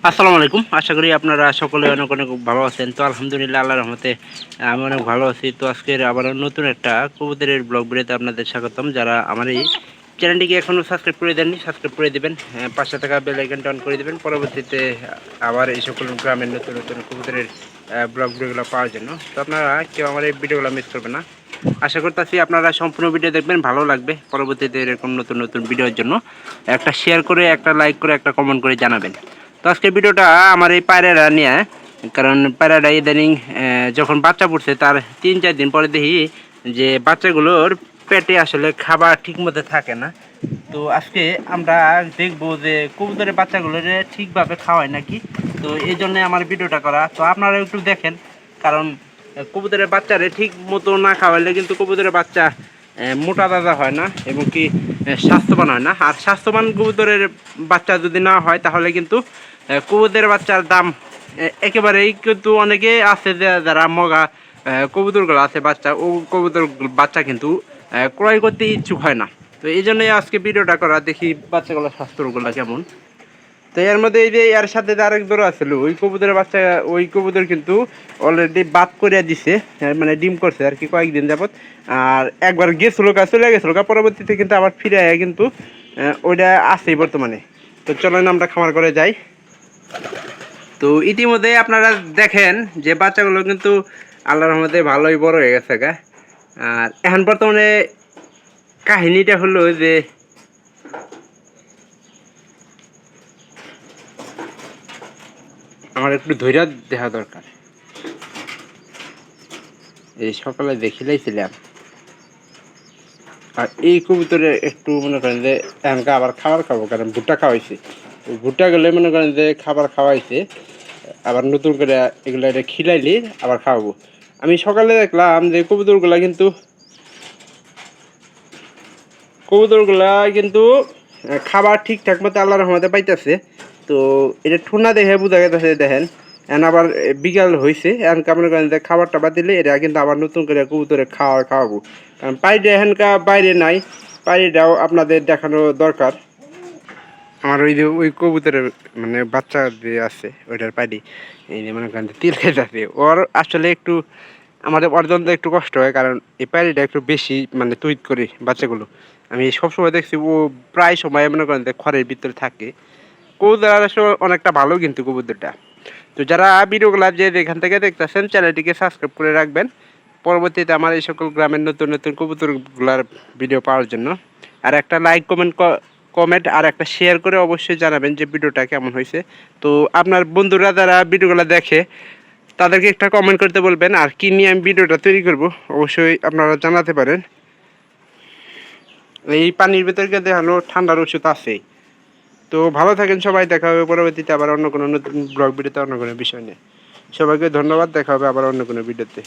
আসসালামু আলাইকুম। আশা করি আপনারা সকলে অনেক অনেক ভালো আছেন। তো আলহামদুলিল্লাহ আল্লাহর রহমতে আমি অনেক ভালো আছি। তো আজকের আবারও নতুন একটা কবুতরের ব্লগ ভিডিওতে আপনাদের স্বাগতম। যারা আমার এই চ্যানেলটিকে এখনও সাবস্ক্রাইব করে দেননি, সাবস্ক্রাইব করে দিবেন। পাশে থাকা বেল আইকনটা অন করে দিবেন। পরবর্তীতে আবার এই সকল গ্রামের নতুন নতুন কবুতরের ব্লগ ভিডিওগুলো পাওয়ার জন্য। তো আপনারা কেউ আমার এই ভিডিওগুলো মিস করবেন না। আশা করতেছি আপনারা সম্পূর্ণ ভিডিও দেখবেন, ভালো লাগবে। পরবর্তীতে এরকম নতুন নতুন ভিডিওর জন্য একটা শেয়ার করে, একটা লাইক করে, একটা কমেন্ট করে জানাবেন। তো আজকের ভিডিওটা আমার এই পায়রাটা নিয়ে, কারণ পায়রাটা ইদানিং যখন বাচ্চা পড়ছে তার 3-4 দিন পরে দেখি যে বাচ্চাগুলোর পেটে আসলে খাবার ঠিক মতো থাকে না। তো আজকে আমরা দেখবো যে কবুতরের বাচ্চাগুলোর ঠিকভাবে খাওয়ায় নাকি। তো এই জন্য আমার ভিডিওটা করা। তো আপনারা একটু দেখেন, কারণ কবুতরের বাচ্চারে ঠিক মতো না খাওয়াইলে কিন্তু কবুতরের বাচ্চা মোটা তাজা হয় না এবং কি স্বাস্থ্যবান হয় না। আর স্বাস্থ্যবান কবুতরের বাচ্চা যদি না হয় তাহলে কিন্তু কবুতরের বাচ্চার দাম একেবারেই, কিন্তু অনেকে আছে যে যারা মগা কবুতরগুলো আছে বাচ্চা, ও কবুতর বাচ্চা কিন্তু ক্রয় করতে ইচ্ছুক হয় না। তো এই জন্যই আজকে ভিডিওটা করা, দেখি বাচ্চাগুলোর স্বাস্থ্যগুলো কেমন। তো এর মধ্যে এই যে এর সাথে যে আরেক ধরো আসলে ওই কবুতরের বাচ্চা, ওই কবুতর কিন্তু অলরেডি বাদ করে দিছে, মানে ডিম করছে আর কি কয়েকদিন যাবত। আর একবার গেছিল চলে গেছিল, পরবর্তীতে কিন্তু আবার ফিরে কিন্তু ওইটা আছেই বর্তমানে। তো চলেন আমরা খামার করে যাই। তো ইতিমধ্যে আপনারা দেখেন যে বাচ্চাগুলো কিন্তু আল্লাহর রহমতে ভালোই বড় হয়ে গেছে গা। আর এখন বর্তমানে কাহিনীটা হলো যে আমার একটু ধৈর্য দেখা দরকার। এই সকালে দেখিলাইছিলাম, আর এই কবুতরে একটু মনে করেন যে এখনকার আবার খাবার খাবো, কারণ ভুট্টা খাওয়াইছে। ভুট্টা গেলে মনে করেন যে খাবার খাওয়াইছে, আবার নতুন করে এগুলো এটা খিলাইলে আবার খাওয়াবো। আমি সকালে দেখলাম যে কবুতরগুলা কিন্তু খাবার ঠিকঠাক মতো আল্লাহর রহমতে পাইতেছে। তো এটা ঠুনা দেখে বোঝা গেছে। দেখেন এখন আবার বিকাল হয়েছে, এখন মনে করেন যে খাবার টাবার দিলে এটা কিন্তু আবার নতুন করে কবুতরে খাওয়াবো। কারণ পাইরে এখানকার বাইরে নাই, পাইরেটাও আপনাদের দেখানো দরকার। আমার ওই যে ওই কবুতরের মানে বাচ্চা যে আছে ওইটার পাইরি এই যে মনে করেন তিল খেতে ওর আসলে একটু আমাদের অর্জন একটু কষ্ট হয়, কারণ এই পাইরিটা একটু বেশি মানে তৈরি করি বাচ্চাগুলো। আমি সবসময় দেখছি ও প্রায় সময় মনে করেন যে ঘরের ভিতরে থাকে। কবুতর আসলে অনেকটা ভালো কিন্তু কবুতরটা। তো যারা ভিডিওগুলো যে এখান থেকে দেখতেছেন চ্যানেলটিকে সাবস্ক্রাইব করে রাখবেন, পরবর্তীতে আমার এই সকল গ্রামের নতুন নতুন কবুতরগুলার ভিডিও পাওয়ার জন্য। আর একটা লাইক কমেন্ট আর একটা শেয়ার করে অবশ্যই জানাবেন যে ভিডিওটা কেমন হয়েছে। তো আপনার বন্ধুরা যারা ভিডিওগুলো দেখে তাদেরকে একটা কমেন্ট করতে বলবেন, আর কি নিয়ে আমি ভিডিওটা তৈরি করব অবশ্যই আপনারা জানাতে পারেন। এই পানির ভেতরে দেখানো ঠান্ডার ওষুধ আছে। তো ভালো থাকেন সবাই, দেখা হবে পরবর্তীতে আবার অন্য কোনো নতুন ব্লগ ভিডিওতে অন্য কোনো বিষয় নিয়ে। সবাইকে ধন্যবাদ, দেখা হবে আবার অন্য কোনো ভিডিওতে।